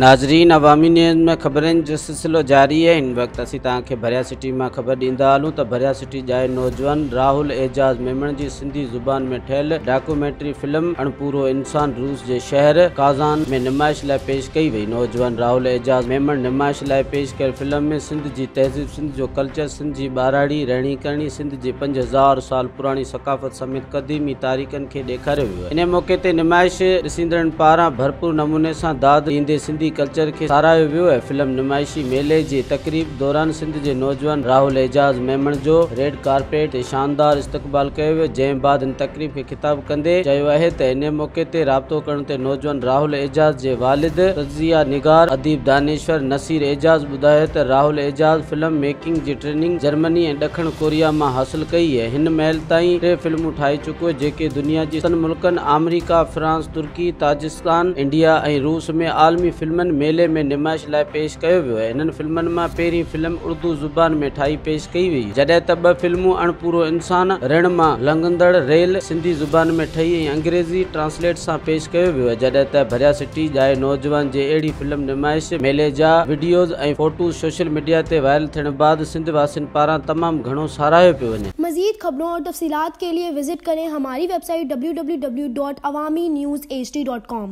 नाज़रीन, अवामी न्यूज़ में ख़बरनि जो सिलसिलो जारी है। इन वक्त असीं तव्हांखे भरिया सिटी में ख़बर ॾींदा हलूं त भरिया सिटी जाए नौजवान राहुल एजाज़ मेमण जी सिंधी ज़ुबान में ठहियल डॉक्यूमेंट्री फिल्म अणपूरो इंसान रूस जे शहर काज़ान में नुमाइश लाइ पेश कई वई। नौजवान राहुल एजाज़ मेमण नुमाइश लाइ पेश कयल फिल्म में सिंध जी तहज़ीब, सिंध जो कल्चर, सिंध जी ॿाराड़ी रहणी करणी, सिंध जे 5000 साल पुराणी सक़ाफ़त समेत क़दीमी तारीख़नि खे ॾेखारियो वियो आहे। इन मौक़े ते नुमाइश ॾिसंदड़नि पारां भरपूर नमूने सां दाद ॾींदे सिंधी कल्चर के सारायो वियो है। फिल्म नुमाइशी मेले जी तकरीब दौरान सिंध के नौजवान राहुल एजाज़ मेमण जो रेड कारपेट ते शानदार इस्तक़बाल किया वियो, जंहिं बाद इन तकरीब के खिताब कंदे चयो आहे त इन मौके ते राब्तो करण ते नौजवान राहुल एजाज़ जे वालिद तज़िया निगार अदीब दानेश्वर नसीर एजाज़ ॿुधायो त राहुल एजाज़ फिल्म मेकिंग जी ट्रेनिंग जर्मनी ऐं ॾखण कोरिया मां हासिल कई है। हिन महिल ताईं 3 फिल्मूं ठाही चुको है, जेके दुनिया जी 7 मुल्कनि अमेरिका, फ्रांस, तुर्की, ताजिस्तान, इंडिया ऐं रूस में आलमी फिल्मन मेले में नुमाइश लाइ पेश कयो वियो है। इन्हनि फिल्मनि मां पहिरीं फिल्म उर्दू ज़ुबान में ठाही पेश कई वई, जॾहिं त 2 फिल्मूं अणपूरो इंसान, ऋण मां लंघंदड़ रेल सिंधी ज़ुबान में ठही ऐं अंग्रेज़ी ट्रांसलेट सां पेश कयो वियो है। जॾहिं त भरिया सिटी जाए नौजवान जे अहिड़ी फिल्म नुमाइश मेले जा वीडियोज़ ऐं फोटोज़ सोशल मीडिया ते वायरल थियण बाद सिंध वासियुनि पारां तमामु घणो साराहियो पियो वञे। मज़ीद खबरों और तफसीलात के लिए विजिट करें हमारी वेबसाइट www.awamiNewsHD.com।